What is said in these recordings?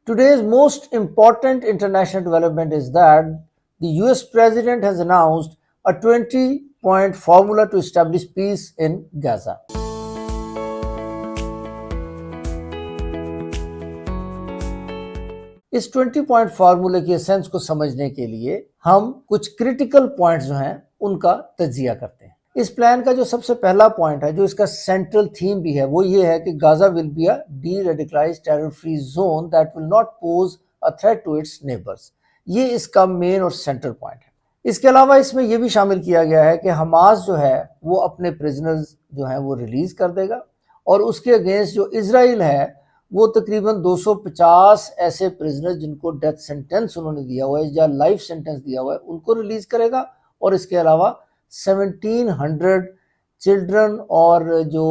Today's most important international development is that the US President has announced a 20-point formula to establish peace in Gaza. इस 20 point फार्मूले की essence को समझने के लिए हम कुछ क्रिटिकल पॉइंट्स जो हैं उनका तज्जिया करते हैं। इस प्लान का जो सबसे पहला पॉइंट है, जो इसका सेंट्रल थीम भी है, वो ये है कि Gaza will be a de-radicalised terror free zone that will not pose a threat to its neighbours. ये इसका मेन और सेंट्रल पॉइंट है। इसके अलावा इसमें यह भी शामिल किया गया है कि हमास जो है वो अपने प्रिजनर्स जो हैं वो रिलीज कर देगा और उसके अगेंस्ट जो इजराइल है वो तकरीबन 250 ऐसे प्रिजनर्स जिनको डेथ सेंटेंस उन्होंने दिया हुआ है या लाइफ सेंटेंस दिया हुआ है उनको रिलीज करेगा और इसके अलावा 1700 चिल्ड्रन और जो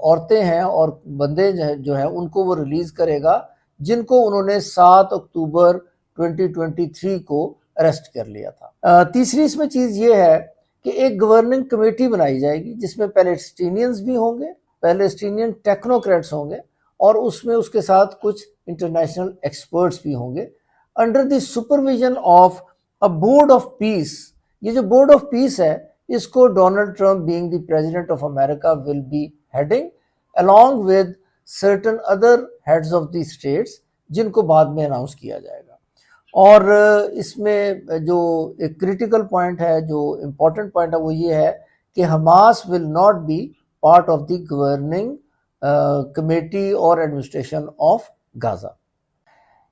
औरतें हैं और बंदे जो हैं उनको वो रिलीज करेगा जिनको उन्होंने 7 अक्टूबर 2023 को अरेस्ट कर लिया था। तीसरी इसमें चीज ये है कि एक गवर्निंग कमेटी बनाई जाएगी जिसमें पैलेस्टीनियंस भी होंगे, पैलेस्टीनियन टेक्नोक्रेट्स होंगे और उसमें उसके साथ कुछ इंटरनेशनल एक्सपर्ट्स भी होंगे under the supervision of a board of peace. ये जो बोर्ड ऑफ पीस है इसको Donald Trump being the president of America will be heading along with certain other heads of the states जिनको बाद में announce किया जाएगा। और इसमें जो एक क्रिटिकल पॉइंट है, जो इम्पोर्टेंट पॉइंट है, वो ये है कि Hamas will not be part of the governing committee और एडमिनिस्ट्रेशन ऑफ गाजा।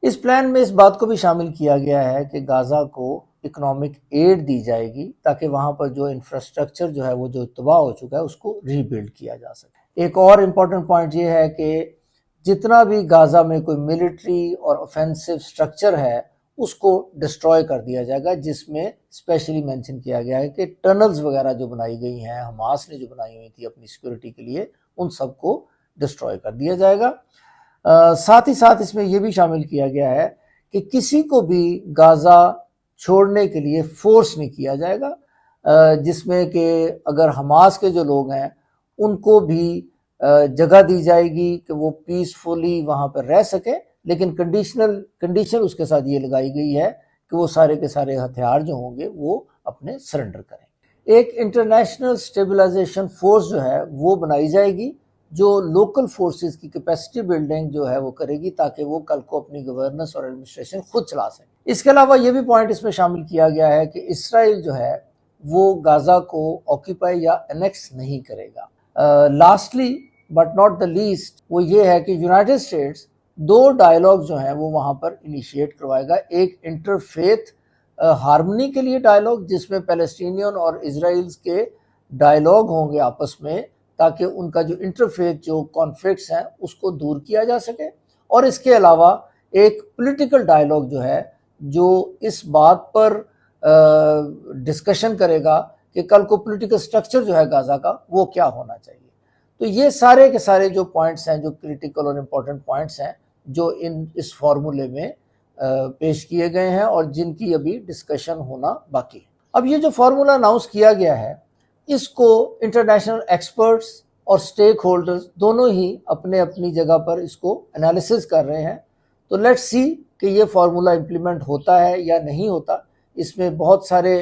इस प्लान में इस बात को भी शामिल किया गया है कि गाजा को इकोनॉमिक एड दी जाएगी ताकि वहां पर जो इंफ्रास्ट्रक्चर जो है वो जो तबाह हो चुका है उसको रीबिल्ड किया जा सके। एक और इम्पोर्टेंट पॉइंट ये है कि जितना भी गाजा में कोई मिलिट्री और ऑफेंसिव स्ट्रक्चर है उसको डिस्ट्रॉय कर दिया जाएगा, जिसमें स्पेशली मेंशन किया गया है कि टनल्स वगैरह जो बनाई गई हैं हमास ने जो बनाई हुई थी अपनी सिक्योरिटी के लिए उन सबको डिस्ट्रॉय कर दिया जाएगा। साथ ही साथ इसमें यह भी शामिल किया गया है कि किसी को भी गाजा छोड़ने के लिए फोर्स नहीं किया जाएगा, जिसमें कि अगर हमास के जो लोग हैं उनको भी जगह दी जाएगी कि वो पीसफुली वहां पर रह सके, लेकिन कंडीशन उसके साथ ये लगाई गई है कि वो सारे के सारे हथियार जो होंगे वो अपने सरेंडर करें। एक इंटरनेशनल स्टेबलाइजेशन फोर्स जो है वो बनाई जाएगी जो लोकल फोर्सेस की कैपेसिटी बिल्डिंग जो है वो करेगी ताकि वो कल को अपनी गवर्नेंस और एडमिनिस्ट्रेशन खुद चला सके। इसके अलावा ये भी पॉइंट इसमें शामिल किया गया है कि इसराइल जो है वो गाजा को ऑक्यूपाई या एनेक्स नहीं करेगा। Lastly but not the least वो ये है कि यूनाइटेड स्टेट्स 2 डायलॉग जो हैं वो वहां पर इनिशिएट करवाएगा। एक इंटरफेथ हार्मनी के लिए डायलॉग जिसमें पैलेस्टीनियन और इजराइल के डायलॉग होंगे आपस में ताकि उनका जो इंटरफेथ जो कॉन्फ्लिक्ट्स हैं उसको दूर किया जा सके, और इसके अलावा एक पॉलिटिकल डायलॉग जो है जो इस बात पर डिस्कशन करेगा कि कल को पॉलिटिकल स्ट्रक्चर जो है गाजा का वो क्या होना चाहिए। तो ये सारे के सारे जो पॉइंट्स हैं, जो क्रिटिकल और इम्पोर्टेंट पॉइंट्स हैं जो इस फॉर्मूले में पेश किए गए हैं और जिनकी अभी डिस्कशन होना बाकी है। अब ये जो फॉर्मूला अनाउंस किया गया है इसको इंटरनेशनल एक्सपर्ट्स और स्टेक होल्डर्स दोनों ही अपने अपनी जगह पर इसको एनालिसिस कर रहे हैं। तो लेट्स सी कि ये फार्मूला इम्प्लीमेंट होता है या नहीं होता। इसमें बहुत सारे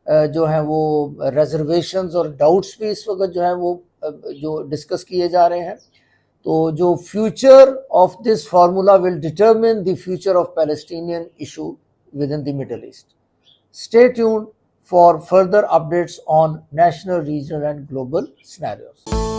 जो हैं वो रिजर्वेशंस और डाउट्स भी इस वक्त जो है वो जो डिस्कस किए जा रहे हैं। तो जो future of this formula will determine the future of Palestinian issue with in the middle east. Stay tuned for further updates on national, regional and global scenarios.